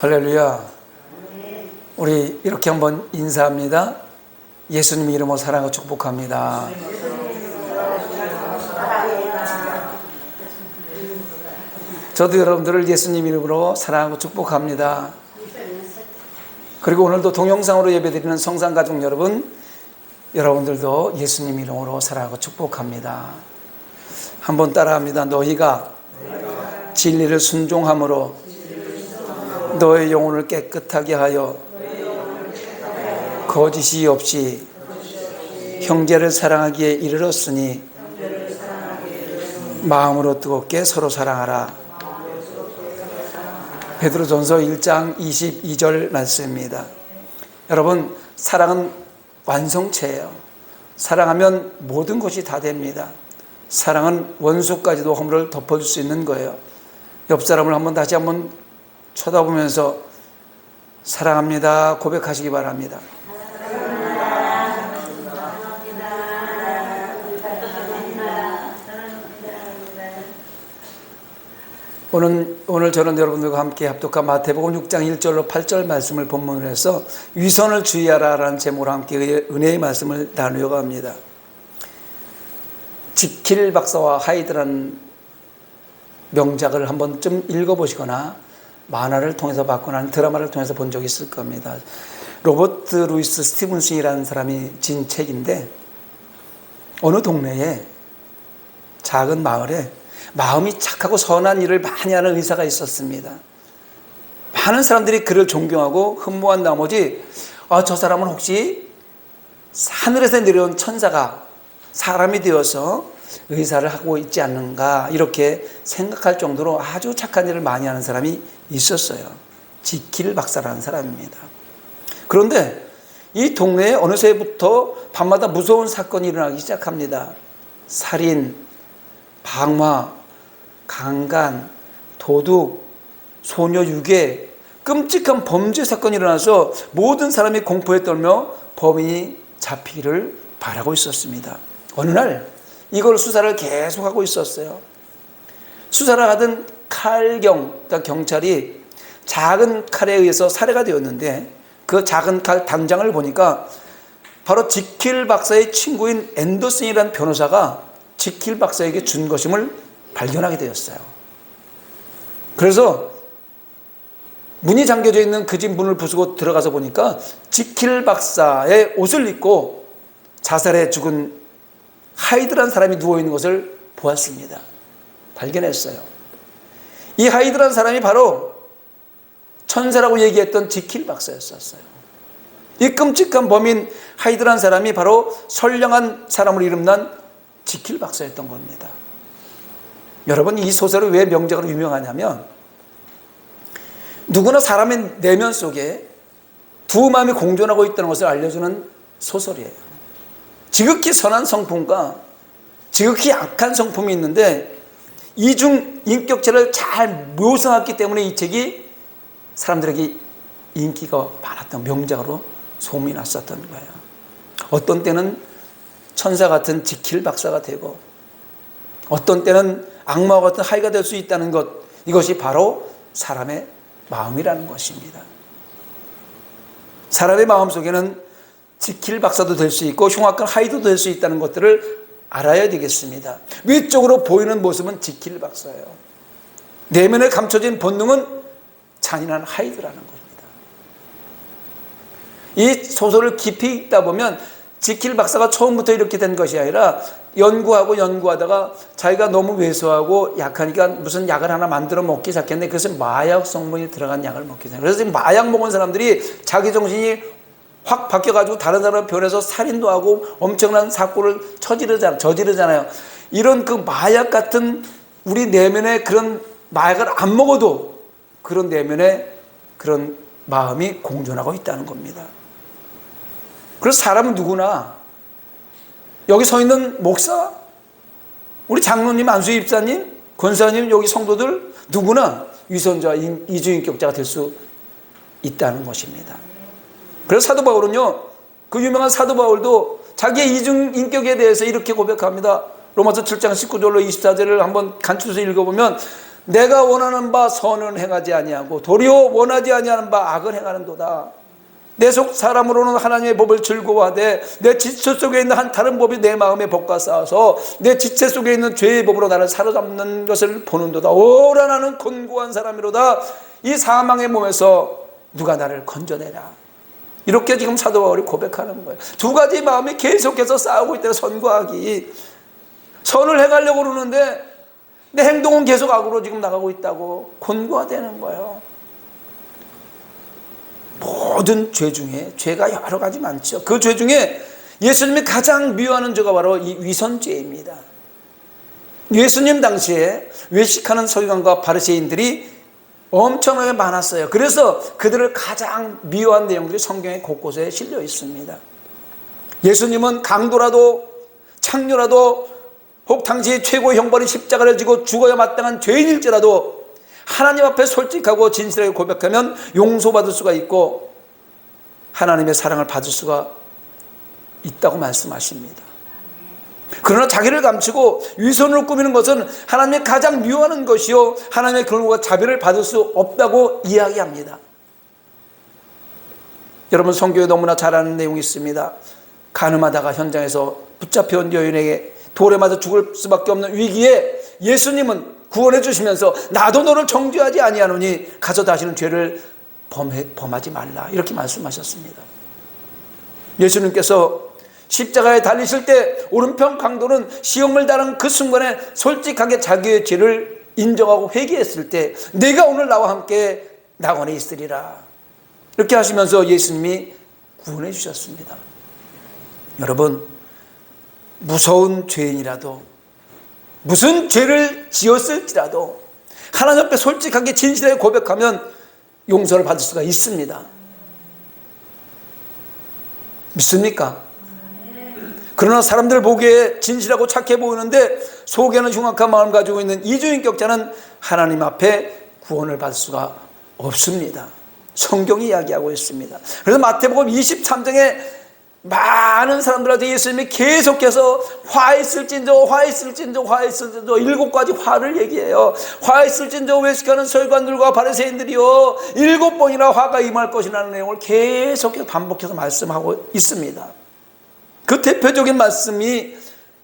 할렐루야. 우리 이렇게 한번 인사합니다. 예수님 이름으로 사랑하고 축복합니다. 저도 여러분들을 예수님 이름으로 사랑하고 축복합니다. 그리고 오늘도 동영상으로 예배드리는 성산가족 여러분, 여러분들도 예수님 이름으로 사랑하고 축복합니다. 한번 따라합니다. 너희가 진리를 순종함으로 너의 영혼을 깨끗하게 하여 거짓이 없이 형제를 사랑하기에 이르렀으니 마음으로 뜨겁게 서로 사랑하라. 베드로전서 1장 22절 말씀입니다. 여러분, 사랑은 완성체예요. 사랑하면 모든 것이 다 됩니다. 사랑은 원수까지도 허물을 덮어줄 수 있는 거예요. 옆 사람을 다시 한번 쳐다보면서 사랑합니다 고백하시기 바랍니다. 오늘 저는 여러분들과 함께 합독한 마태복음 6장 1절로 8절 말씀을 본문으로 해서 위선을 주의하라라는 제목으로 함께 은혜의 말씀을 나누려고 합니다. 지킬 박사와 하이드라는 명작을 한 번쯤 읽어보시거나 만화를 통해서 봤거나 드라마를 통해서 본 적이 있을 겁니다. 로버트 루이스 스티븐슨이라는 사람이 진 책인데, 어느 동네에 작은 마을에 마음이 착하고 선한 일을 많이 하는 의사가 있었습니다. 많은 사람들이 그를 존경하고 흠모한 나머지 저 사람은 혹시 하늘에서 내려온 천사가 사람이 되어서 의사를 하고 있지 않는가, 이렇게 생각할 정도로 아주 착한 일을 많이 하는 사람이 있었어요. 지킬 박사라는 사람입니다. 그런데 이 동네에 어느새부터 밤마다 무서운 사건이 일어나기 시작합니다. 살인, 방화, 강간, 도둑, 소녀 유괴, 끔찍한 범죄 사건이 일어나서 모든 사람이 공포에 떨며 범인이 잡히기를 바라고 있었습니다. 어느 날 이걸 수사를 계속하고 있었어요. 수사를 하던 그러니까 경찰이 작은 칼에 의해서 살해가 되었는데, 그 작은 칼 당장을 보니까 바로 지킬 박사의 친구인 앤더슨이라는 변호사가 지킬 박사에게 준 것임을 발견하게 되었어요. 그래서 문이 잠겨져 있는 그 집 문을 부수고 들어가서 보니까 지킬 박사의 옷을 입고 자살해 죽은 하이드라는 사람이 누워있는 것을 보았습니다. 발견했어요. 이 하이드라는 사람이 바로 천사라고 얘기했던 지킬 박사였었어요. 이 끔찍한 범인 하이드라는 사람이 바로 선량한 사람을 이름난 지킬 박사였던 겁니다. 여러분, 이 소설이 왜 명작으로 유명하냐면, 누구나 사람의 내면 속에 두 마음이 공존하고 있다는 것을 알려주는 소설이에요. 지극히 선한 성품과 지극히 악한 성품이 있는데, 이중 인격체를 잘 묘사했기 때문에 이 책이 사람들에게 인기가 많았던 명작으로 소문이 났었던 거예요. 어떤 때는 천사 같은 지킬 박사가 되고, 어떤 때는 악마와 같은 하이가 될 수 있다는 것, 이것이 바로 사람의 마음이라는 것입니다. 사람의 마음 속에는 지킬 박사도 될 수 있고 흉악한 하이도 될 수 있다는 것들을 알아야 되겠습니다. 위쪽으로 보이는 모습은 지킬 박사예요. 내면에 감춰진 본능은 잔인한 하이드라는 겁니다. 이 소설을 깊이 읽다 보면 지킬 박사가 처음부터 이렇게 된 것이 아니라 연구하다가 자기가 너무 왜소하고 약하니까 무슨 약을 하나 만들어 먹기 시작했는데, 그것은 마약 성분이 들어간 약을 먹기 시작했어요. 그래서 지금 마약 먹은 사람들이 자기 정신이 확 바뀌어가지고 다른 사람 변해서 살인도 하고 엄청난 사고를 저지르잖아요. 이런 그 마약 같은 우리 내면에 그런 마약을 안 먹어도 그런 내면에 그런 마음이 공존하고 있다는 겁니다. 그래서 사람은 누구나, 여기 서 있는 목사, 우리 장로님, 안수희 입사님, 권사님, 여기 성도들 누구나 위선자, 이중인격자가 될 수 있다는 것입니다. 그래서 사도 바울은요, 그 유명한 사도 바울도 자기의 이중인격에 대해서 이렇게 고백합니다. 로마서 7장 19절로 24절을 한번 간추려서 읽어보면, 내가 원하는 바 선은 행하지 아니하고 도리어 원하지 아니하는 바 악을 행하는도다. 내 속 사람으로는 하나님의 법을 즐거워하되 내 지체 속에 있는 한 다른 법이 내 마음에 법과 싸워서 내 지체 속에 있는 죄의 법으로 나를 사로잡는 것을 보는도다. 오라 나는 곤고한 사람이로다. 이 사망의 몸에서 누가 나를 건져내라. 이렇게 지금 사도 바울이 고백하는 거예요. 두 가지 마음이 계속해서 싸우고 있다는 선과 악이. 선을 행하려고 그러는데 내 행동은 계속 악으로 지금 나가고 있다고 곤고하다는 거예요. 모든 죄 중에 죄가 여러 가지 많죠. 그 죄 중에 예수님이 가장 미워하는 죄가 바로 이 위선죄입니다. 예수님 당시에 외식하는 서기관과 바리새인들이 엄청나게 많았어요. 그래서 그들을 가장 미워한 내용들이 성경에 곳곳에 실려 있습니다. 예수님은 강도라도 창녀라도 혹 당시 최고의 형벌인 십자가를 지고 죽어야 마땅한 죄인일지라도 하나님 앞에 솔직하고 진실하게 고백하면 용서받을 수가 있고 하나님의 사랑을 받을 수가 있다고 말씀하십니다. 그러나 자기를 감추고 위선으로 꾸미는 것은 하나님이 가장 미워하는 것이요 하나님의 긍휼과 자비를 받을 수 없다고 이야기합니다. 여러분 성경에 너무나 잘 아는 내용이 있습니다. 가늠하다가 현장에서 붙잡혀온 여인에게 돌에 맞아 죽을 수밖에 없는 위기에 예수님은 구원해 주시면서 나도 너를 정죄하지 아니하노니 가서 다시는 죄를 범하지 말라 이렇게 말씀하셨습니다. 예수님께서 십자가에 달리실 때 오른편 강도는 시험을 당하는 그 순간에 솔직하게 자기의 죄를 인정하고 회개했을 때 내가 오늘 나와 함께 낙원에 있으리라 이렇게 하시면서 예수님이 구원해 주셨습니다. 여러분 무서운 죄인이라도 무슨 죄를 지었을지라도 하나님 앞에 솔직하게 진실하게 고백하면 용서를 받을 수가 있습니다. 믿습니까? 그러나 사람들 보기에 진실하고 착해 보이는데 속에는 흉악한 마음을 가지고 있는 이중인격자는 하나님 앞에 구원을 받을 수가 없습니다. 성경이 이야기하고 있습니다. 그래서 마태복음 23장에 많은 사람들한테 예수님이 계속해서 화있을진저 7가지 화를 얘기해요. 화있을진저 외식하는 서기관들과 바리새인들이요 7번이나 화가 임할 것이라는 내용을 계속해서 반복해서 말씀하고 있습니다. 그 대표적인 말씀이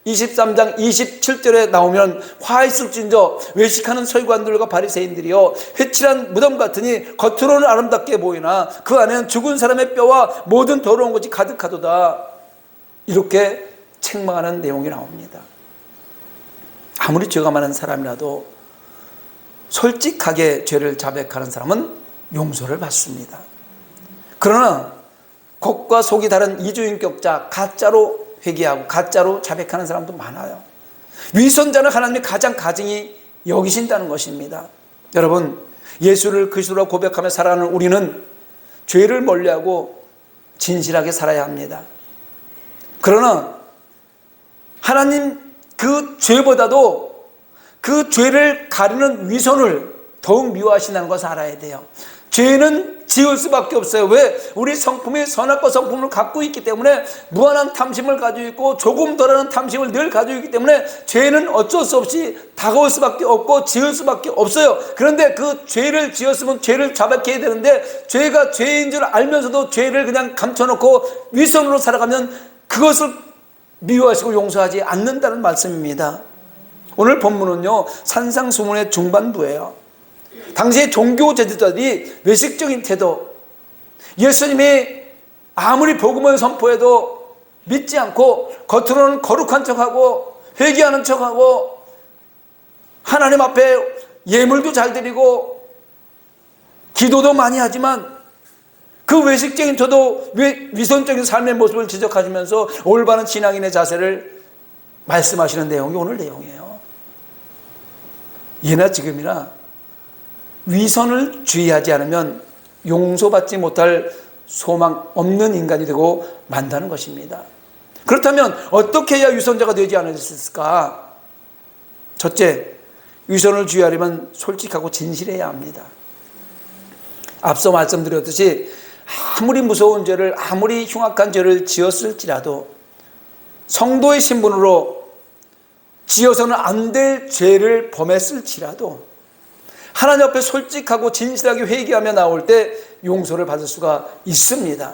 23장 27절에 나오면 화있을진저 외식하는 서기관들과 바리새인들이요 회칠한 무덤 같으니 겉으로는 아름답게 보이나 그 안에는 죽은 사람의 뼈와 모든 더러운 것이 가득하도다 이렇게 책망하는 내용이 나옵니다. 아무리 죄가 많은 사람이라도 솔직하게 죄를 자백하는 사람은 용서를 받습니다. 그러나 겉과 속이 다른 이중인격자 가짜로 회개하고 가짜로 자백하는 사람도 많아요. 위선자는 하나님이 가장 가증히 여기신다는 것입니다. 여러분 예수를 그리스도로 고백하며 살아가는 우리는 죄를 멀리하고 진실하게 살아야 합니다. 그러나 하나님 그 죄보다도 그 죄를 가리는 위선을 더욱 미워하신다는 것을 알아야 돼요. 죄는 지을 수밖에 없어요. 왜? 우리 성품이 선악과 성품을 갖고 있기 때문에 무한한 탐심을 가지고 있고 조금 덜하는 탐심을 늘 가지고 있기 때문에 죄는 어쩔 수 없이 다가올 수밖에 없고 지을 수밖에 없어요. 그런데 그 죄를 지었으면 죄를 자백해야 되는데 죄가 죄인 줄 알면서도 죄를 그냥 감춰놓고 위선으로 살아가면 그것을 미워하시고 용서하지 않는다는 말씀입니다. 오늘 본문은요 산상수훈의 중반부예요. 당시의 종교 지도자들이 외식적인 태도, 예수님이 아무리 복음을 선포해도 믿지 않고 겉으로는 거룩한 척하고 회개하는 척하고 하나님 앞에 예물도 잘 드리고 기도도 많이 하지만 그 외식적인 저도 위선적인 삶의 모습을 지적하시면서 올바른 신앙인의 자세를 말씀하시는 내용이 오늘 내용이에요. 예나 지금이나 위선을 주의하지 않으면 용서받지 못할 소망 없는 인간이 되고 만다는 것입니다. 그렇다면 어떻게 해야 위선자가 되지 않을 수 있을까? 첫째, 위선을 주의하려면 솔직하고 진실해야 합니다. 앞서 말씀드렸듯이 아무리 무서운 죄를 아무리 흉악한 죄를 지었을지라도 성도의 신분으로 지어서는 안 될 죄를 범했을지라도 하나님 앞에 솔직하고 진실하게 회개하며 나올 때 용서를 받을 수가 있습니다.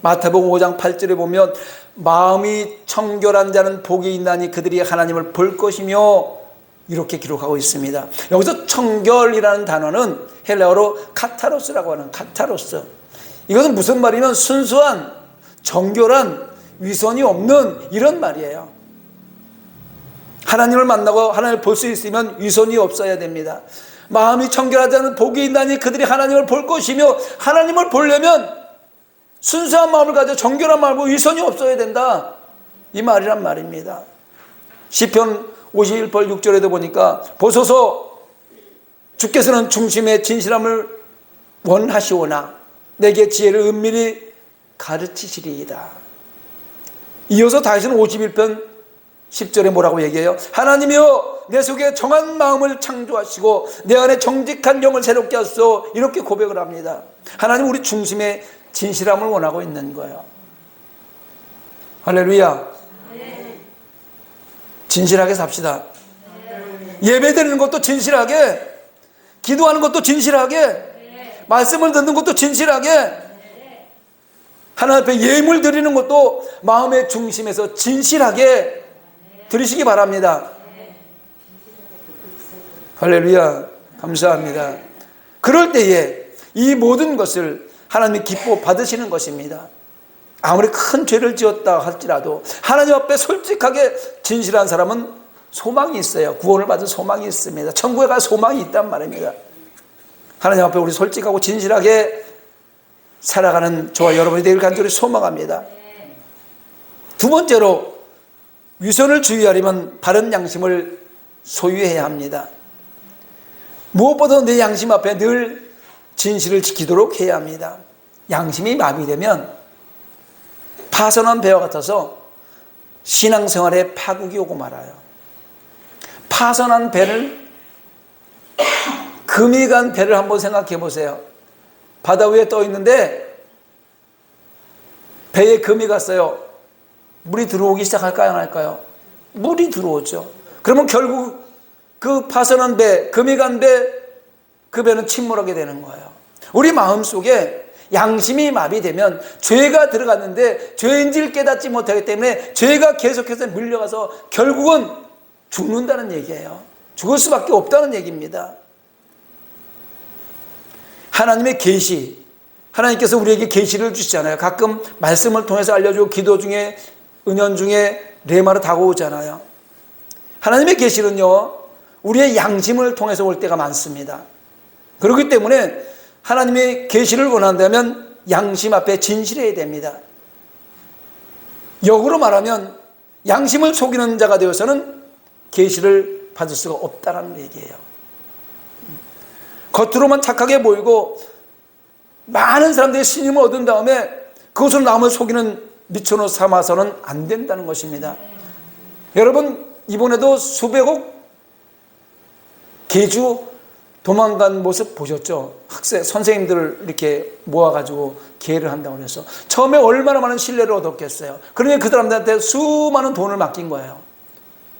마태복음 5장 8절에 보면 마음이 청결한 자는 복이 있나니 그들이 하나님을 볼 것이며 이렇게 기록하고 있습니다. 여기서 청결이라는 단어는 헬라어로 카타로스라고 하는 카타로스. 이것은 무슨 말이면 순수한, 정결한, 위선이 없는 이런 말이에요. 하나님을 만나고 하나님을 볼 수 있으면 위선이 없어야 됩니다. 마음이 청결하지 않은 복이 있나니 그들이 하나님을 볼 것이며, 하나님을 보려면 순수한 마음을 가져 정결한 마음으로 위선이 없어야 된다, 이 말이란 말입니다. 시편 51편 6절에도 보니까 보소서 주께서는 중심의 진실함을 원하시오나 내게 지혜를 은밀히 가르치시리이다. 이어서 다시는 51편 10절에 뭐라고 얘기해요? 하나님이여 내 속에 정한 마음을 창조하시고 내 안에 정직한 영을 새롭게 하소서, 이렇게 고백을 합니다. 하나님 우리 중심의 진실함을 원하고 있는 거예요. 할렐루야. 진실하게 삽시다. 예배드리는 것도 진실하게, 기도하는 것도 진실하게, 말씀을 듣는 것도 진실하게, 하나님 앞에 예물 드리는 것도 마음의 중심에서 진실하게 드리시기 바랍니다. 할렐루야. 감사합니다. 그럴 때에 이 모든 것을 하나님이 기뻐 받으시는 것입니다. 아무리 큰 죄를 지었다 할지라도 하나님 앞에 솔직하게 진실한 사람은 소망이 있어요. 구원을 받은 소망이 있습니다. 천국에 갈 소망이 있단 말입니다. 하나님 앞에 우리 솔직하고 진실하게 살아가는 저와 여러분이 되길 간절히 소망합니다. 두 번째로, 위선을 주의하려면 바른 양심을 소유해야 합니다. 무엇보다 내 양심 앞에 늘 진실을 지키도록 해야 합니다. 양심이 마비되면 파손한 배와 같아서 신앙생활에 파국이 오고 말아요. 파손한 배를, 금이 간 배를 한번 생각해 보세요. 바다 위에 떠 있는데 배에 금이 갔어요. 물이 들어오기 시작할까요, 안 할까요? 물이 들어오죠. 그러면 결국 그 파손한 배, 금이 간 배, 그 배는 침몰하게 되는 거예요. 우리 마음속에 양심이 마비되면 죄가 들어갔는데 죄인지를 깨닫지 못하기 때문에 죄가 계속해서 밀려가서 결국은 죽는다는 얘기예요. 죽을 수밖에 없다는 얘기입니다. 하나님의 계시, 하나님께서 우리에게 계시를 주시잖아요. 가끔 말씀을 통해서 알려주고 기도 중에, 은연 중에 레마로 다가오잖아요. 하나님의 계시는요, 우리의 양심을 통해서 올 때가 많습니다. 그렇기 때문에 하나님의 계시를 원한다면 양심 앞에 진실해야 됩니다. 역으로 말하면 양심을 속이는 자가 되어서는 계시를 받을 수가 없다는 얘기예요. 겉으로만 착하게 보이고 많은 사람들의 신임을 얻은 다음에 그것으로 남을 속이는 미천으로 삼아서는 안 된다는 것입니다. 여러분, 이번에도 수백억 개주 도망간 모습 보셨죠? 학생, 선생님들을 이렇게 모아가지고 기회를 한다고 해서 처음에 얼마나 많은 신뢰를 얻었겠어요. 그러니 그 사람들한테 수많은 돈을 맡긴 거예요.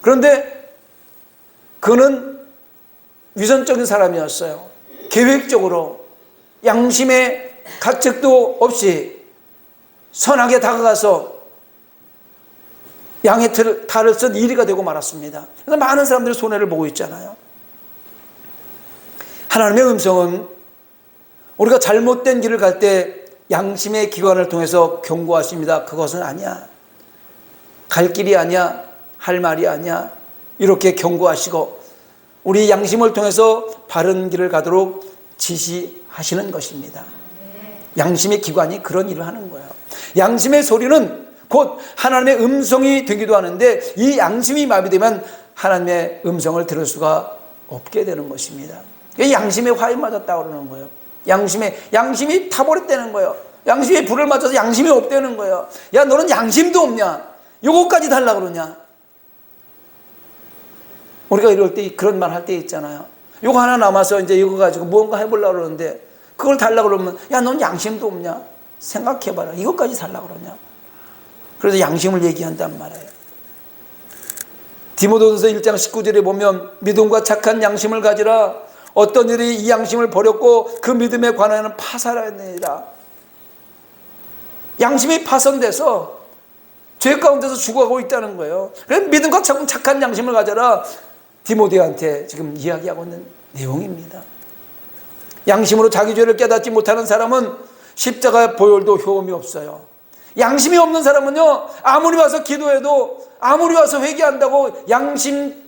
그런데 그는 위선적인 사람이었어요. 계획적으로 양심의 가책도 없이 선하게 다가가서 양의 탈을 쓴 이리가 되고 말았습니다. 그래서 많은 사람들이 손해를 보고 있잖아요. 하나님의 음성은 우리가 잘못된 길을 갈 때 양심의 기관을 통해서 경고하십니다. 그것은 아니야, 갈 길이 아니야, 할 말이 아니야, 이렇게 경고하시고 우리 양심을 통해서 바른 길을 가도록 지시하시는 것입니다. 양심의 기관이 그런 일을 하는 거예요. 양심의 소리는 곧 하나님의 음성이 되기도 하는데 이 양심이 마비되면 하나님의 음성을 들을 수가 없게 되는 것입니다. 양심에 화에 맞았다고 그러는 거예요. 양심이 타버렸다는 거예요. 양심에 불을 맞아서 양심이 없다는 거예요. 야, 너는 양심도 없냐? 요거까지 달라고 그러냐? 우리가 이럴 때 그런 말 할 때 있잖아요. 요거 하나 남아서 이제 이거 가지고 무언가 해보려고 그러는데 그걸 달라고 그러면 야, 넌 양심도 없냐? 생각해봐라. 이것까지 달라고 그러냐? 그래서 양심을 얘기한단 말이에요. 디모데후서 1장 19절에 보면 믿음과 착한 양심을 가지라. 어떤 일이 이 양심을 버렸고 그 믿음에 관하여는 파산하느니라. 양심이 파손돼서 죄 가운데서 죽어가고 있다는 거예요. 그래서 믿음과 착한 양심을 가져라. 디모데한테 지금 이야기하고 있는 내용입니다. 양심으로 자기 죄를 깨닫지 못하는 사람은 십자가의 보혈도 효험이 없어요. 양심이 없는 사람은요, 아무리 와서 기도해도, 아무리 와서 회개한다고 양심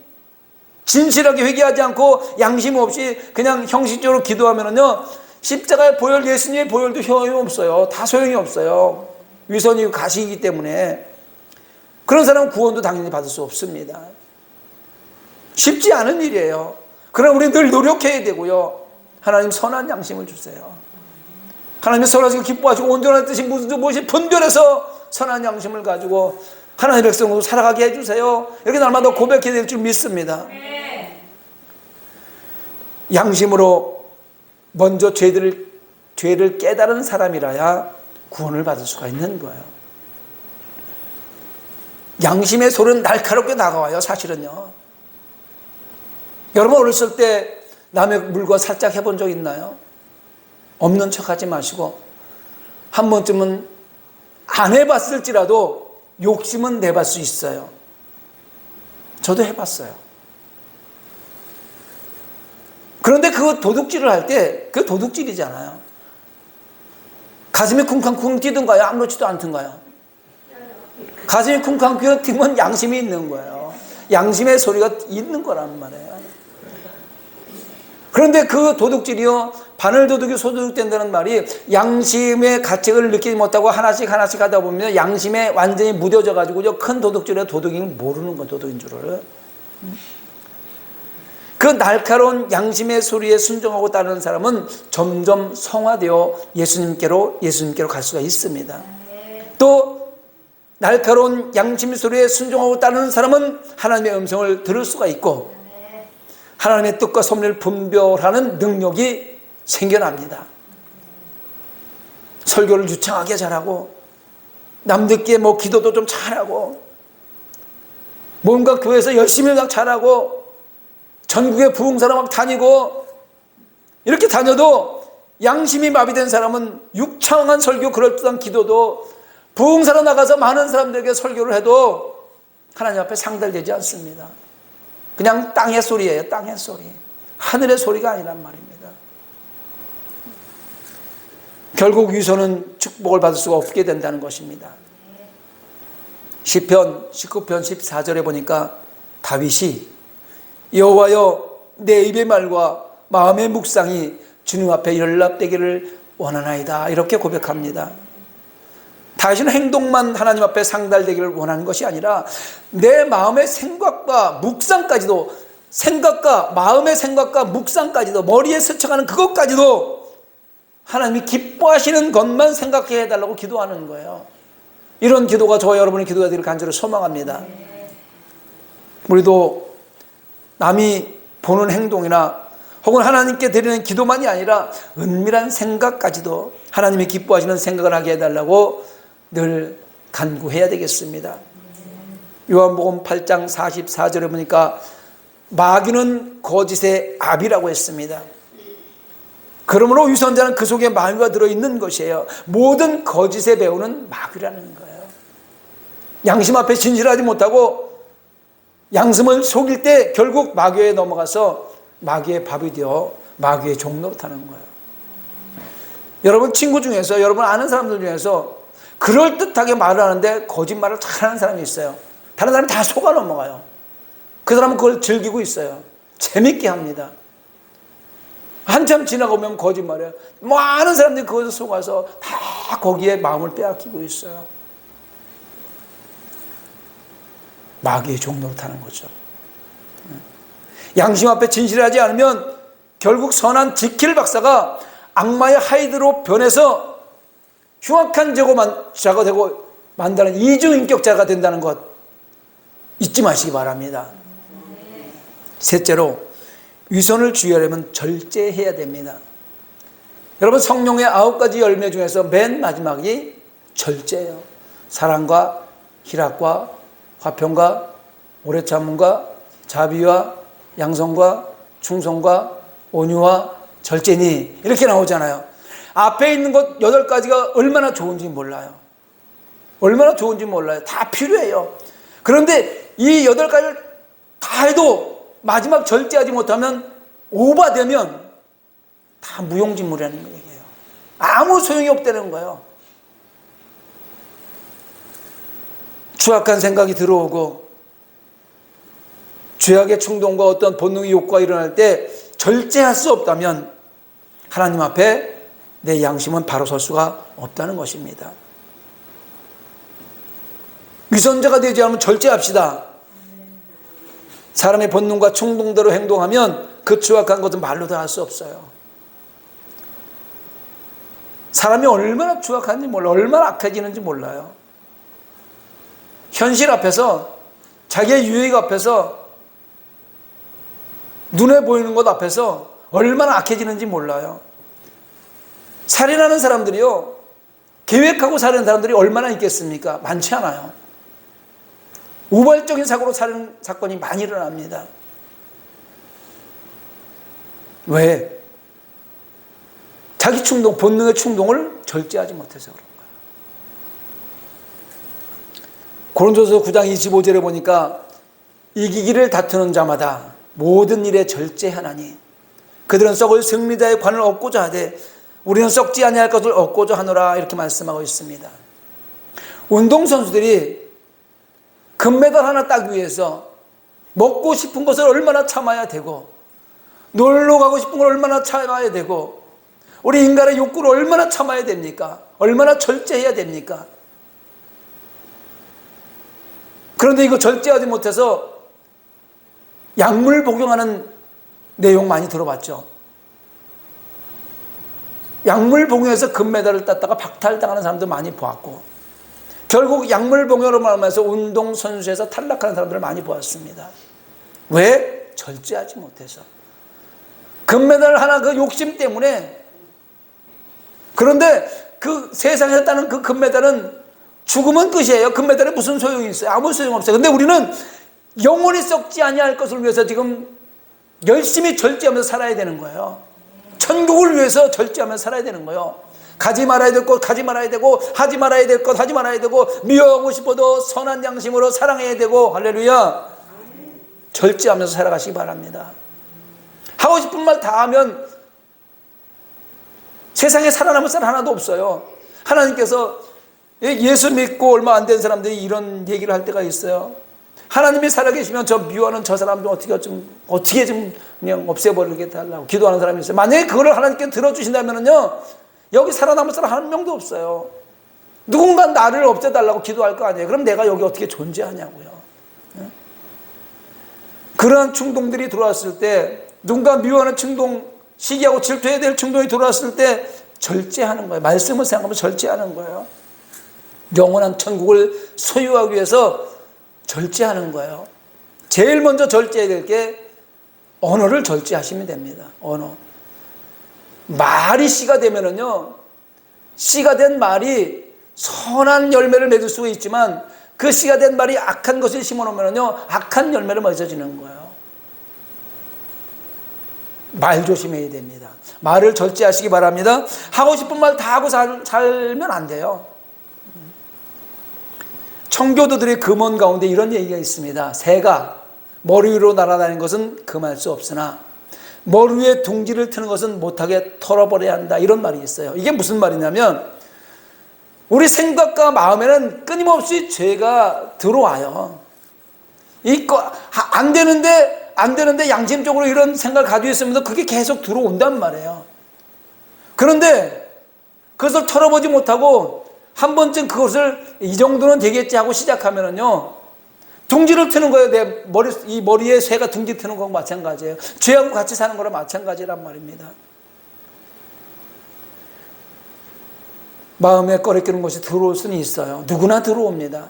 진실하게 회개하지 않고 양심 없이 그냥 형식적으로 기도하면은요, 십자가의 보혈, 예수님의 보혈도 효험이 없어요. 다 소용이 없어요. 위선이고 가시이기 때문에. 그런 사람은 구원도 당연히 받을 수 없습니다. 쉽지 않은 일이에요. 그럼 우리 늘 노력해야 되고요. 하나님 선한 양심을 주세요. 하나님의 선하시고 기뻐하시고 온전한 뜻이 무엇이 분별해서 선한 양심을 가지고 하나님의 백성으로 살아가게 해주세요. 이렇게 날마다 고백해야 될 줄 믿습니다. 양심으로 먼저 죄를 깨달은 사람이라야 구원을 받을 수가 있는 거예요. 양심의 소리는 날카롭게 다가와요. 사실은요. 여러분 어렸을 때 남의 물건 살짝 해본 적 있나요? 없는 척하지 마시고 한 번쯤은 안 해봤을지라도 욕심은 내볼 수 있어요. 저도 해봤어요. 그런데 그 도둑질을 할 때 그 도둑질이잖아요. 가슴이 쿵쾅쿵 뛰든가요? 아무렇지도 않든가요? 가슴이 쿵쾅쿵 뛰면 양심이 있는 거예요. 양심의 소리가 있는 거란 말이에요. 그런데 그 도둑질이요, 바늘도둑이 소도둑 된다는 말이 양심의 가책을 느끼지 못하고 하나씩 하다 보면 양심에 완전히 무뎌져 가지고 큰 도둑질의 도둑임을 모르는 거예요. 도둑인 줄을. 그 날카로운 양심의 소리에 순종하고 따르는 사람은 점점 성화되어 예수님께로 갈 수가 있습니다. 또 날카로운 양심의 소리에 순종하고 따르는 사람은 하나님의 음성을 들을 수가 있고 하나님의 뜻과 섭리를 분별하는 능력이 생겨납니다. 설교를 유창하게 잘하고 남들께 기도도 좀 잘하고 뭔가 교회에서 열심히 잘하고 전국에 부흥사로 막 다니고 이렇게 다녀도 양심이 마비된 사람은 유창한 설교 그럴듯한 기도도 부흥사로 나가서 많은 사람들에게 설교를 해도 하나님 앞에 상달되지 않습니다. 그냥 땅의 소리예요. 땅의 소리. 하늘의 소리가 아니란 말입니다. 결국 위선은 축복을 받을 수가 없게 된다는 것입니다. 시편 19편 14절에 보니까 다윗이 여호와여 내 입의 말과 마음의 묵상이 주님 앞에 연락되기를 원하나이다 이렇게 고백합니다. 다윗은 행동만 하나님 앞에 상달되기를 원하는 것이 아니라 내 마음의 생각과 묵상까지도 마음의 생각과 묵상까지도 머리에 스쳐가는 그것까지도 하나님이 기뻐하시는 것만 생각해 해달라고 기도하는 거예요. 이런 기도가 저와 여러분의 기도가 되기를 간절히 소망합니다. 우리도 남이 보는 행동이나 혹은 하나님께 드리는 기도만이 아니라 은밀한 생각까지도 하나님이 기뻐하시는 생각을 하게 해달라고 늘 간구해야 되겠습니다. 요한복음 8장 44절에 보니까 마귀는 거짓의 압이라고 했습니다. 그러므로 위선자는 그 속에 마귀가 들어있는 것이에요. 모든 거짓의 배우는 마귀라는 거예요. 양심 앞에 진실하지 못하고 양심을 속일 때 결국 마귀에 넘어가서 마귀의 밥이 되어 마귀의 종로로 타는 거예요. 여러분 친구 중에서 여러분 아는 사람들 중에서 그럴듯하게 말을 하는데 거짓말을 잘하는 사람이 있어요. 다른 사람이 다 속아 넘어가요. 그 사람은 그걸 즐기고 있어요. 재밌게 합니다. 한참 지나가면 거짓말이에요. 많은 사람들이 그것에 속아서 다 거기에 마음을 빼앗기고 있어요. 마귀의 종로로 타는 거죠. 양심 앞에 진실하지 않으면 결국 선한 지킬 박사가 악마의 하이드로 변해서 흉악한 자가 되고 만드는 이중인격자가 된다는 것 잊지 마시기 바랍니다. 셋째로 위선을 주의하려면 절제해야 됩니다. 여러분 성령의 9가지 열매 중에서 맨 마지막이 절제예요. 사랑과 희락과 화평과 오래 참음과 자비와 양성과 충성과 온유와 절제니 이렇게 나오잖아요. 앞에 있는 것 8가지가 얼마나 좋은지 몰라요. 얼마나 좋은지 몰라요. 다 필요해요. 그런데 이 8가지를 다 해도 마지막 절제하지 못하면 오바되면 다 무용지물이라는 얘기예요. 아무 소용이 없다는 거예요. 추악한 생각이 들어오고 죄악의 충동과 어떤 본능의 욕구가 일어날 때 절제할 수 없다면 하나님 앞에 내 양심은 바로 설 수가 없다는 것입니다. 위선자가 되지 않으면 절제합시다. 사람의 본능과 충동대로 행동하면 그 추악한 것은 말로 다 할 수 없어요. 사람이 얼마나 추악한지 몰라요. 얼마나 악해지는지 몰라요. 현실 앞에서, 자기의 유익 앞에서, 눈에 보이는 것 앞에서 얼마나 악해지는지 몰라요. 살인하는 사람들이요, 계획하고 살인하는 사람들이 얼마나 있겠습니까? 많지 않아요. 우발적인 사고로 살인 사건이 많이 일어납니다. 왜? 자기 충동, 본능의 충동을 절제하지 못해서 그런 거예요. 고린도서 9장 25절에 보니까 이기기를 다투는 자마다 모든 일에 절제하나니 그들은 썩을 승리자의 관을 얻고자 하되 우리는 썩지 아니할 것을 얻고자 하노라 이렇게 말씀하고 있습니다. 운동선수들이 금메달 하나 따기 위해서 먹고 싶은 것을 얼마나 참아야 되고 놀러 가고 싶은 걸 얼마나 참아야 되고 우리 인간의 욕구를 얼마나 참아야 됩니까? 얼마나 절제해야 됩니까? 그런데 이거 절제하지 못해서 약물 복용하는 내용 많이 들어봤죠? 약물 복용해서 금메달을 땄다가 박탈당하는 사람도 많이 보았고 결국 약물 복용으로 말하면서 운동선수에서 탈락하는 사람들을 많이 보았습니다. 왜? 절제하지 못해서. 금메달 하나 그 욕심 때문에. 그런데 그 세상에서 따는 그 금메달은 죽으면 끝이에요. 금메달에 무슨 소용이 있어요? 아무 소용 없어요. 근데 우리는 영원히 썩지 아니할 것을 위해서 지금 열심히 절제하면서 살아야 되는 거예요. 천국을 위해서 절제하면서 살아야 되는 거예요. 가지 말아야 될 것 가지 말아야 되고 하지 말아야 될 것 하지 말아야 되고 미워하고 싶어도 선한 양심으로 사랑해야 되고 할렐루야. 절제하면서 살아가시기 바랍니다. 하고 싶은 말 다 하면 세상에 살아남을 사람 하나도 없어요. 하나님께서 예수 믿고 얼마 안 된 사람들이 이런 얘기를 할 때가 있어요. 하나님이 살아계시면 저 미워하는 저 사람 좀 어떻게 좀 그냥 없애버리게 달라고 기도하는 사람이 있어요. 만약에 그걸 하나님께 들어주신다면요 여기 살아남을 사람 한 명도 없어요. 누군가 나를 없애달라고 기도할 거 아니에요. 그럼 내가 여기 어떻게 존재하냐고요. 그러한 충동들이 들어왔을 때 누군가 미워하는 충동, 시기하고 질투해야 될 충동이 들어왔을 때 절제하는 거예요. 말씀을 생각하면 절제하는 거예요. 영원한 천국을 소유하기 위해서 절제하는 거예요. 제일 먼저 절제해야 될 게 언어를 절제하시면 됩니다. 언어. 말이 씨가 되면은요, 씨가 된 말이 선한 열매를 맺을 수가 있지만 그 씨가 된 말이 악한 것을 심어놓으면요, 악한 열매를 맺어지는 거예요. 말 조심해야 됩니다. 말을 절제하시기 바랍니다. 하고 싶은 말 다 하고 살면 안 돼요. 청교도들의 금언 가운데 이런 얘기가 있습니다. 새가 머리 위로 날아다니는 것은 금할 수 없으나 머리 위에 둥지를 트는 것은 못하게 털어버려야 한다. 이런 말이 있어요. 이게 무슨 말이냐면 우리 생각과 마음에는 끊임없이 죄가 들어와요. 안 되는데 양심적으로 이런 생각을 가지고 있으면서 그게 계속 들어온단 말이에요. 그런데 그것을 털어보지 못하고 한 번쯤 그것을 이 정도는 되겠지 하고 시작하면은요, 둥지를 트는 거예요. 이 머리에 새가 둥지 트는 거랑 마찬가지예요. 죄하고 같이 사는 거랑 마찬가지란 말입니다. 마음에 꺼리끼는 것이 들어올 수는 있어요. 누구나 들어옵니다.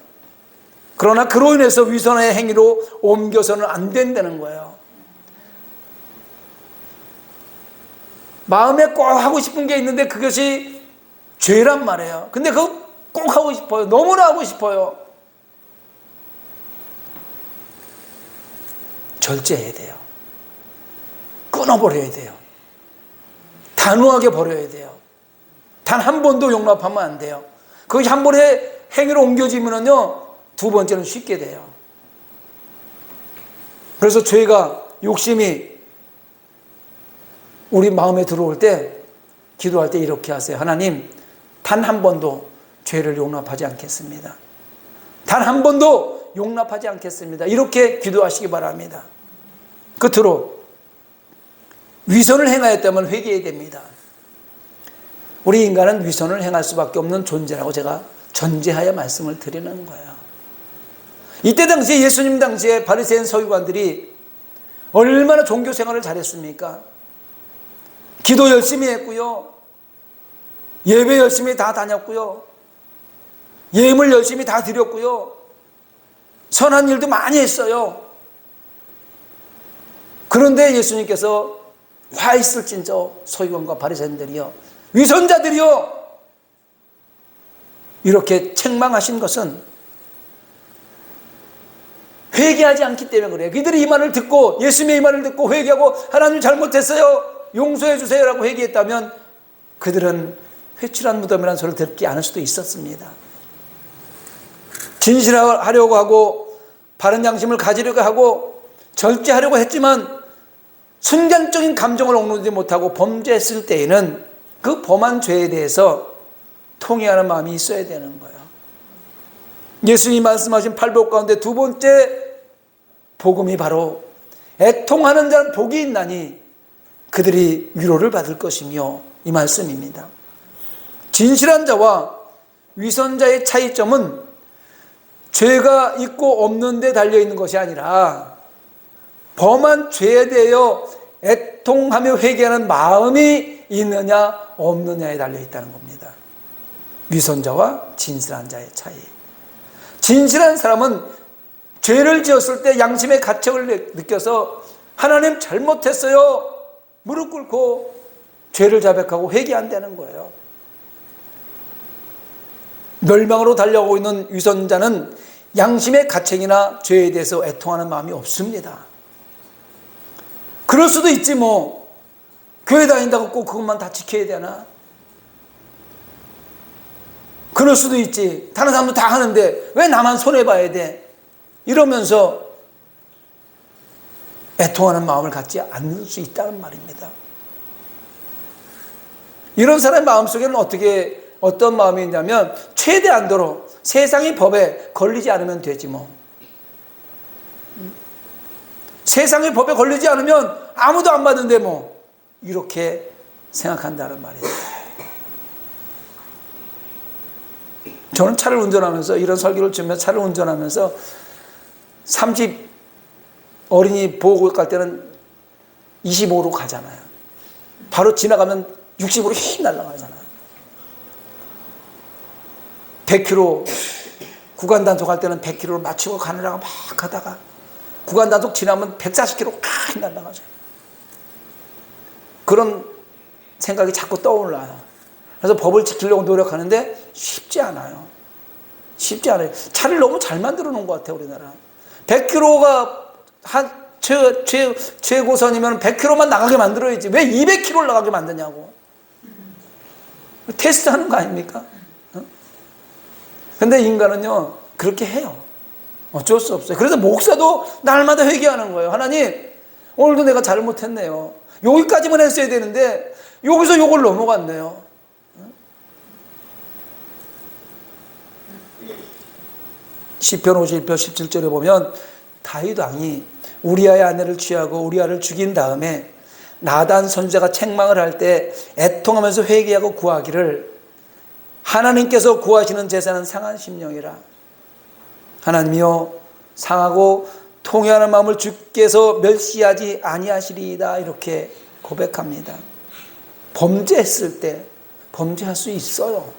그러나 그로 인해서 위선의 행위로 옮겨서는 안 된다는 거예요. 마음에 꼭 하고 싶은 게 있는데 그것이 죄란 말이에요. 근데 그거 꼭 하고 싶어요. 너무나 하고 싶어요. 절제해야 돼요. 끊어버려야 돼요. 단호하게 버려야 돼요. 단 한 번도 용납하면 안 돼요. 그것이 한 번에 행위로 옮겨지면은요, 두 번째는 쉽게 돼요. 그래서 죄가, 욕심이 우리 마음에 들어올 때, 기도할 때 이렇게 하세요. 하나님, 단 한 번도 죄를 용납하지 않겠습니다. 단 한 번도 용납하지 않겠습니다. 이렇게 기도하시기 바랍니다. 끝으로 위선을 행하였다면 회개해야 됩니다. 우리 인간은 위선을 행할 수밖에 없는 존재라고 제가 전제하여 말씀을 드리는 거예요. 이때 당시에, 예수님 당시에 바리새인 서기관들이 얼마나 종교 생활을 잘했습니까? 기도 열심히 했고요, 예배 열심히 다 다녔고요, 예물 열심히 다 드렸고요, 선한 일도 많이 했어요. 그런데 예수님께서 화 있을진저 서기관과 바리새인들이요, 위선자들이요, 이렇게 책망하신 것은 회개하지 않기 때문에 그래요. 그들이 이 말을 듣고, 예수님의 이 말을 듣고 회개하고 하나님 잘못했어요, 용서해 주세요라고 회개했다면 그들은 회칠한 무덤이라는 소리를 듣지 않을 수도 있었습니다. 진실하려고 하고 바른 양심을 가지려고 하고 절제하려고 했지만 순간적인 감정을 억누르지 못하고 범죄했을 때에는 그 범한 죄에 대해서 통회하는 마음이 있어야 되는 거예요. 예수님이 말씀하신 팔복 가운데 두 번째 복음이 바로 애통하는 자는 복이 있나니 그들이 위로를 받을 것이며, 이 말씀입니다. 진실한 자와 위선자의 차이점은 죄가 있고 없는 데 달려있는 것이 아니라 범한 죄에 대하여 애통하며 회개하는 마음이 있느냐 없느냐에 달려있다는 겁니다. 위선자와 진실한 자의 차이. 진실한 사람은 죄를 지었을 때 양심의 가책을 느껴서 하나님 잘못했어요, 무릎 꿇고 죄를 자백하고 회개한다는 거예요. 멸망으로 달려오고 있는 위선자는 양심의 가책이나 죄에 대해서 애통하는 마음이 없습니다. 그럴 수도 있지 뭐, 교회 다닌다고 꼭 그것만 다 지켜야 되나? 그럴 수도 있지. 다른 사람도 다 하는데 왜 나만 손해봐야 돼? 이러면서 애통하는 마음을 갖지 않을 수 있다는 말입니다. 이런 사람의 마음속에는 어떤 마음이 있냐면, 최대한도로 세상의 법에 걸리지 않으면 되지 뭐. 세상의 법에 걸리지 않으면 아무도 안 받는데 뭐, 이렇게 생각한다는 말이에요. 저는 차를 운전하면서, 이런 설교를 주면서 차를 운전하면서 30 어린이 보호구역 갈 때는 25로 가잖아요. 바로 지나가면 60으로 휙 날아가잖아요. 100km 구간 단속 할 때는 100km를 맞추고 가느라고 막 가다가 구간 단속 지나면 140km 팍 날아가죠. 그런 생각이 자꾸 떠올라요. 그래서 법을 지키려고 노력하는데 쉽지 않아요. 쉽지 않아요. 차를 너무 잘 만들어 놓은 것 같아요, 우리나라. 100km가 최고선이면 100km만 나가게 만들어야지. 왜 200km를 나가게 만드냐고. 테스트 하는 거 아닙니까? 근데 인간은요, 그렇게 해요. 어쩔 수 없어요. 그래서 목사도 날마다 회개하는 거예요. 하나님, 오늘도 내가 잘못했네요. 여기까지만 했어야 되는데 여기서 요걸 넘어갔네요. 시편 51편 17절에 보면 다윗 왕이 우리아의 아내를 취하고 우리아를 죽인 다음에 나단 선지자가 책망을 할 때 애통하면서 회개하고 구하기를, 하나님께서 구하시는 제사는 상한 심령이라. 하나님이여, 상하고 통회하는 마음을 주께서 멸시하지 아니하시리이다. 이렇게 고백합니다. 범죄했을 때 범죄할 수 있어요.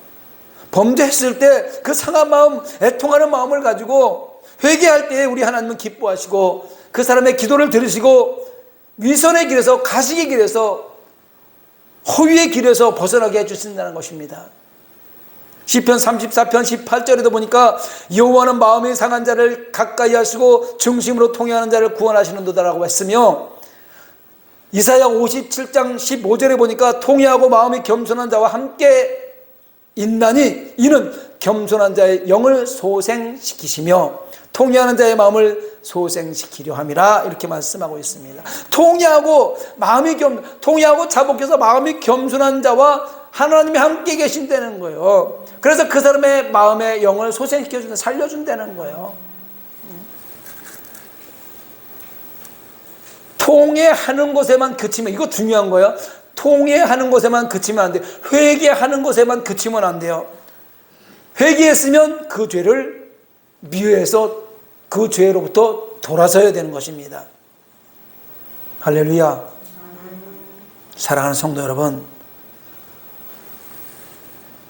범죄했을 때 그 상한 마음, 애통하는 마음을 가지고 회개할 때 우리 하나님은 기뻐하시고 그 사람의 기도를 들으시고 위선의 길에서, 가식의 길에서, 허위의 길에서 벗어나게 해주신다는 것입니다. 시편 34편 18절에도 보니까 여호와는 마음이 상한 자를 가까이 하시고 중심으로 통행하는 자를 구원하시는도다라고 했으며, 이사야 57장 15절에 보니까 통회하고 마음이 겸손한 자와 함께 있나니 이는 겸손한 자의 영을 소생시키시며 통회하는 자의 마음을 소생시키려 함이라, 이렇게 말씀하고 있습니다. 통회하고 자복해서 마음이 겸손한 자와 하나님이 함께 계신다는 거예요. 그래서 그 사람의 마음의 영을 소생시켜준다, 살려준다는 거예요. 통회하는 것에만 그치면, 이거 중요한 거예요. 통회하는 것에만 그치면 안 돼요. 회개하는 것에만 그치면 안 돼요. 회개했으면 그 죄를 미워해서 그 죄로부터 돌아서야 되는 것입니다. 할렐루야. 사랑하는 성도 여러분,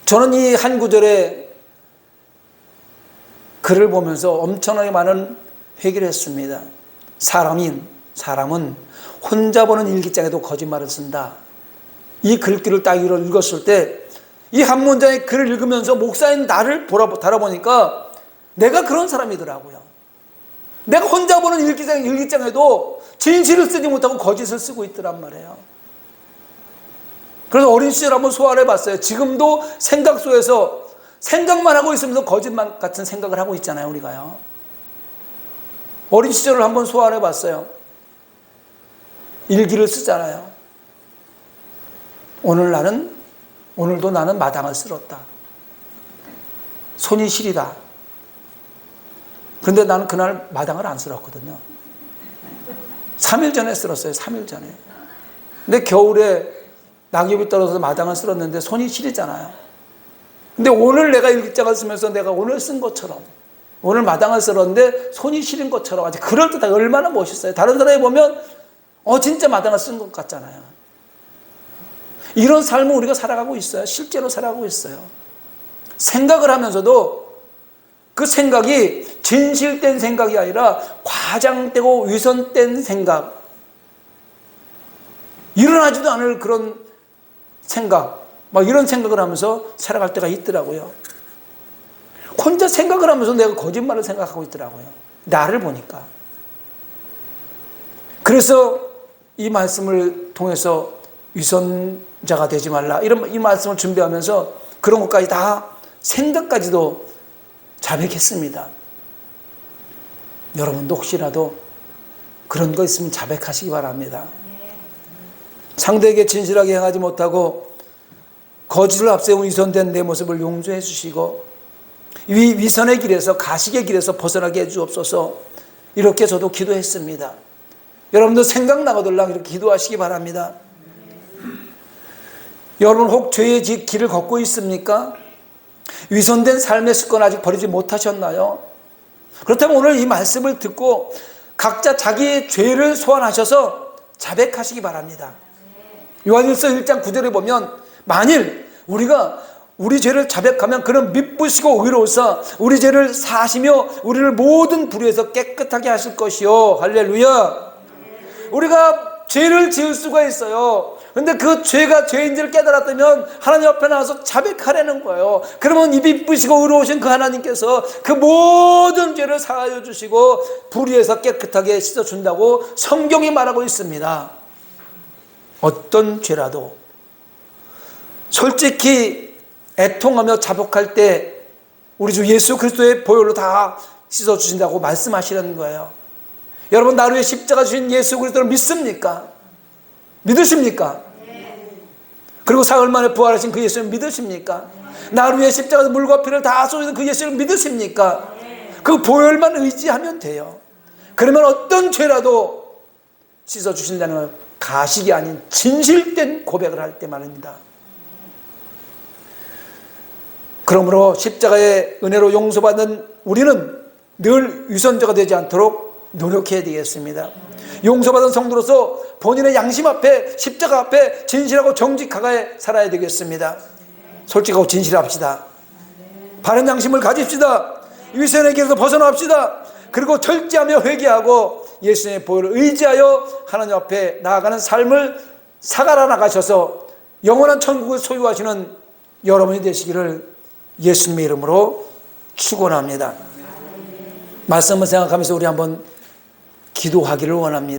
저는 이 한 구절의 글을 보면서 엄청나게 많은 회개를 했습니다. 사람은 혼자 보는 일기장에도 거짓말을 쓴다. 이 글귀를 딱 읽었을 때, 이 한 문장의 글을 읽으면서 목사인 나를 달아보니까 내가 그런 사람이더라고요. 내가 혼자 보는 일기장에도 진실을 쓰지 못하고 거짓을 쓰고 있더란 말이에요. 그래서 어린 시절 한번 소환해 봤어요. 지금도 생각 속에서 생각만 하고 있으면서 거짓말 같은 생각을 하고 있잖아요, 우리가요. 어린 시절을 한번 소환해 봤어요. 일기를 쓰잖아요. 오늘도 나는 마당을 쓸었다. 손이 시리다. 그런데 나는 그날 마당을 안 쓸었거든요. 3일 전에 쓸었어요. 3일 전에. 근데 겨울에 낙엽이 떨어져서 마당을 쓸었는데 손이 시리잖아요. 근데 오늘 내가 일기장을 쓰면서 내가 오늘 쓴 것처럼, 오늘 마당을 쓸었는데 손이 시린 것처럼 아주 그럴듯하게, 얼마나 멋있어요. 다른 사람이 보면 진짜 마당을 쓴 것 같잖아요. 이런 삶을 우리가 살아가고 있어요. 실제로 살아가고 있어요. 생각을 하면서도 그 생각이 진실된 생각이 아니라 과장되고 위선된 생각, 일어나지도 않을 그런 생각, 이런 생각을 하면서 살아갈 때가 있더라고요. 혼자 생각을 하면서 내가 거짓말을 생각하고 있더라고요. 나를 보니까. 그래서 이 말씀을 통해서 위선자가 되지 말라, 이 말씀을 준비하면서 그런 것까지 다, 생각까지도 자백했습니다. 여러분도 혹시라도 그런 거 있으면 자백하시기 바랍니다. 상대에게 진실하게 행하지 못하고 거짓을 앞세운 위선된 내 모습을 용서해 주시고 위선의 길에서, 가식의 길에서 벗어나게 해 주옵소서. 이렇게 저도 기도했습니다. 여러분도 생각나거들랑 이렇게 기도하시기 바랍니다. 여러분 혹 죄의 길을 걷고 있습니까? 위선된 삶의 습관 아직 버리지 못하셨나요? 그렇다면 오늘 이 말씀을 듣고 각자 자기의 죄를 소환하셔서 자백하시기 바랍니다. 요한일서 1장 9절에 보면, 만일 우리가 우리 죄를 자백하면 그는 미쁘시고 의로우사 우리 죄를 사하시며 우리를 모든 불의에서 깨끗하게 하실 것이요. 할렐루야. 우리가 죄를 지을 수가 있어요. 근데 그 죄가 죄인지를 깨달았다면 하나님 앞에 나와서 자백하라는 거예요. 그러면 이 미쁘시고 의로우신 그 하나님께서 그 모든 죄를 사하여 주시고 불의에서 깨끗하게 씻어준다고 성경이 말하고 있습니다. 어떤 죄라도 솔직히 애통하며 자복할 때 우리 주 예수 그리스도의 보혈로 다 씻어주신다고 말씀하시는 거예요. 여러분, 나를 위해 십자가 주신 예수 그리스도를 믿습니까? 믿으십니까? 그리고 사흘 만에 부활하신 그 예수를 믿으십니까? 나를 위해 십자가에서 물과 피를 다 쏟으신 그 예수를 믿으십니까? 그 보혈만 의지하면 돼요. 그러면 어떤 죄라도 씻어주신다는 걸, 가식이 아닌 진실된 고백을 할 때 말입니다. 그러므로 십자가의 은혜로 용서받는 우리는 늘 위선자가 되지 않도록 노력해야 되겠습니다. 용서받은 성도로서 본인의 양심 앞에, 십자가 앞에 진실하고 정직하게 살아야 되겠습니다. 솔직하고 진실합시다. 바른 양심을 가집시다. 위선의 길에서 벗어납시다. 그리고 절제하며 회개하고 예수님의 보혈을 의지하여 하나님 앞에 나아가는 삶을 살아 나가셔서 영원한 천국을 소유하시는 여러분이 되시기를 예수님의 이름으로 축원합니다. 말씀을 생각하면서 우리 한번 기도하기를 원합니다.